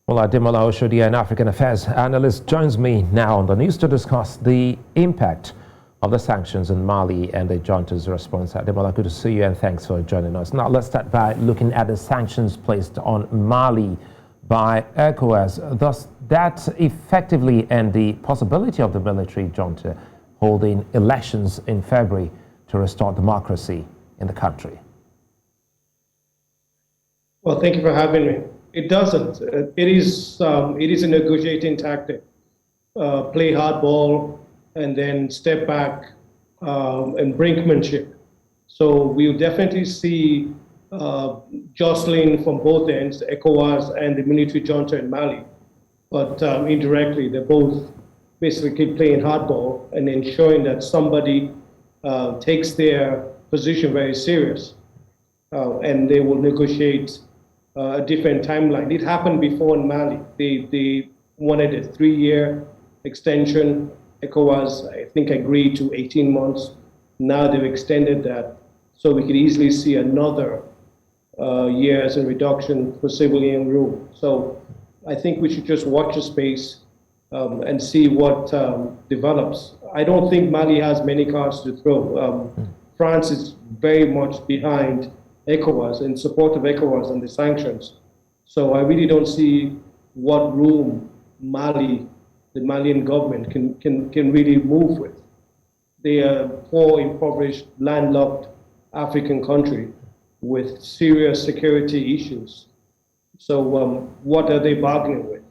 Well, Ademola Oshodi, an African Affairs Analyst, joins me now on the news to discuss the impact of the sanctions in Mali and the junta's response. Ademola, good to see you and thanks for joining us. Now, let's start by looking at the sanctions placed on Mali by ECOWAS. Thus, that effectively end the possibility of the military junta holding elections in February to restore democracy in the country. Well, thank you for having me. It doesn't. It is a negotiating tactic. Play hardball and then step back and brinkmanship. So we'll definitely see jostling from both ends, ECOWAS and the military junta in Mali. But indirectly, they're both basically playing hardball and ensuring that somebody takes their position very serious and they will negotiate a different timeline. It happened before in Mali. They wanted a 3-year extension. ECOWAS, I think, agreed to 18 months. Now they've extended that, so we could easily see another year as a reduction for civilian rule. So I think we should just watch the space and see what develops. I don't think Mali has many cards to throw. France is very much behind ECOWAS, in support of ECOWAS and the sanctions. So I really don't see what room Mali, the Malian government, can really move with. They are a poor, impoverished, landlocked African country with serious security issues. So what are they bargaining with?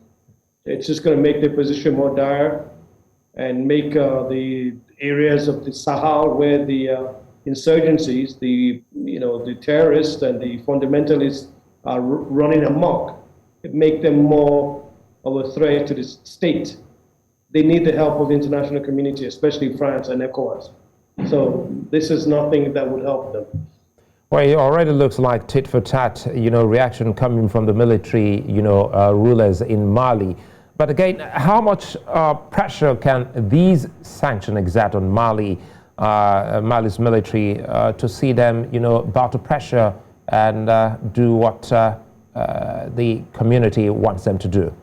It's just going to make their position more dire and make the areas of the Sahel where the insurgencies, the terrorists and the fundamentalists are running amok, make them more of a threat to the state. They need the help of the international community, especially France and ECOWAS. So this is nothing that would help them. Well, it already looks like tit for tat, reaction coming from the military, rulers in Mali. But again, how much pressure can these sanctions exert on Mali's military to see them, bow to pressure and do what the community wants them to do?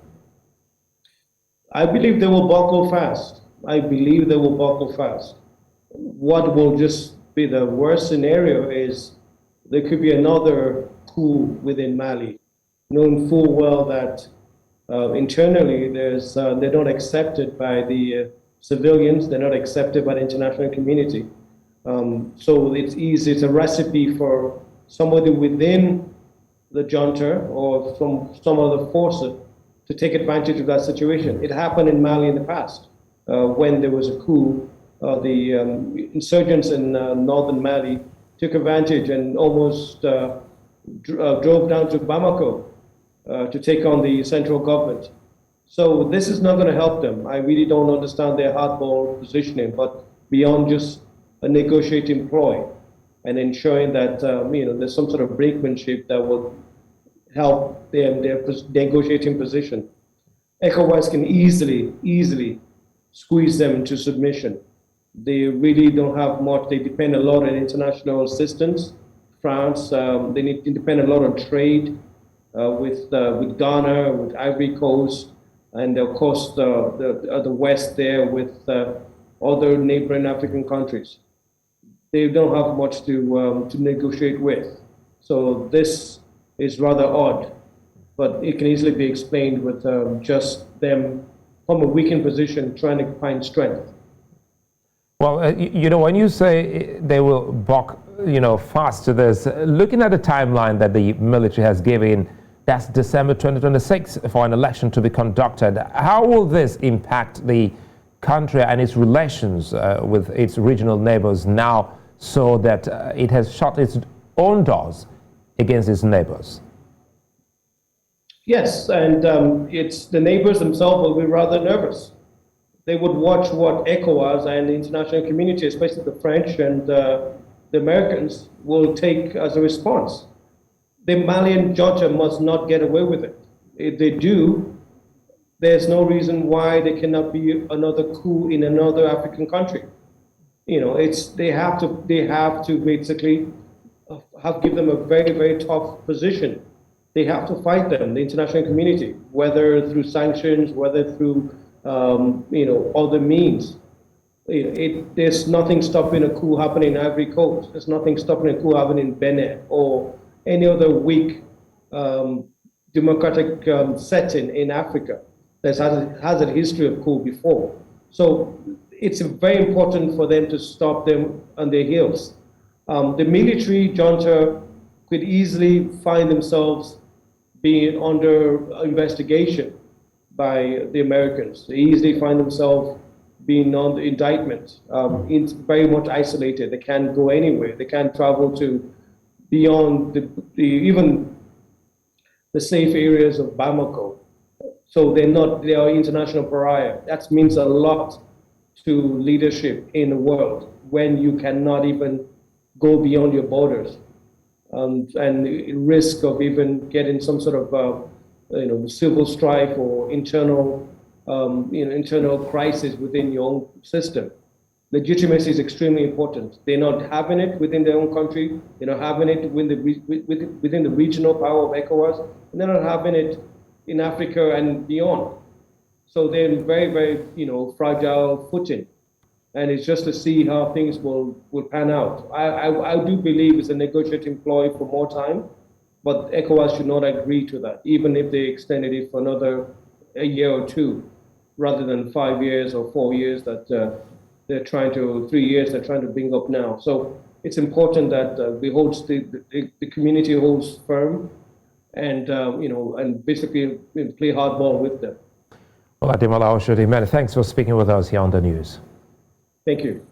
I believe they will buckle fast. What will just be the worst scenario is there could be another coup within Mali, knowing full well that internally they're not accepted by the civilians, they're not accepted by the international community. So it's a recipe for somebody within the junta or from some other force to take advantage of that situation. It happened in Mali in the past when there was a coup. The insurgents in northern Mali took advantage and almost drove down to Bamako to take on the central government. So this is not going to help them. I really don't understand their hardball positioning, but beyond just a negotiating ploy and ensuring that there's some sort of brinkmanship that will help them their negotiating position. ECOWAS can easily squeeze them into submission. They really don't have much. They depend a lot on international assistance. France, they depend a lot on trade with Ghana, with Ivory Coast, and of course the West there with other neighboring African countries. They don't have much to negotiate with. So this is rather odd, but it can easily be explained with just them from a weakened position trying to find strength. Well, when you say they will buck, fast to this, looking at the timeline that the military has given, that's December 2026 for an election to be conducted. How will this impact the country and its relations with its regional neighbors now so that it has shut its own doors against its neighbors? Yes, and it's the neighbors themselves will be rather nervous. They would watch what ECOWAS and the international community, especially the French and the Americans, will take as a response. The Malian junta must not get away with it. If they do, there's no reason why there cannot be another coup in another African country. They have to basically give them a very, very tough position they have to fight them, the international community, whether through sanctions, whether through other means. There's nothing stopping a coup happening in Ivory Coast. There's nothing stopping a coup happening in Benin or any other weak democratic setting in Africa that has a history of coup before. So it's very important for them to stop them on their heels. The military junta could easily find themselves being under investigation by the Americans. They easily find themselves being on the indictment. It's very much isolated. They can't go anywhere. They can't travel to beyond even the safe areas of Bamako. So they are international pariah. That means a lot to leadership in the world when you cannot even go beyond your borders, and risk of even getting some sort of civil strife or internal crisis within your own system. Legitimacy is extremely important. They're not having it within their own country. They're not having it within the regional power of ECOWAS. And they're not having it in Africa and beyond. So they're in very, very, fragile footing. And it's just to see how things will pan out. I do believe it's a negotiating ploy for more time, but ECOWAS should not agree to that, even if they extended it for a year or two, rather than 5 years or 4 years that 3 years they're trying to bring up now. So it's important that the community holds firm and basically play hardball with them. Well, Ademola Oshodi, many thanks for speaking with us here on the news. Thank you.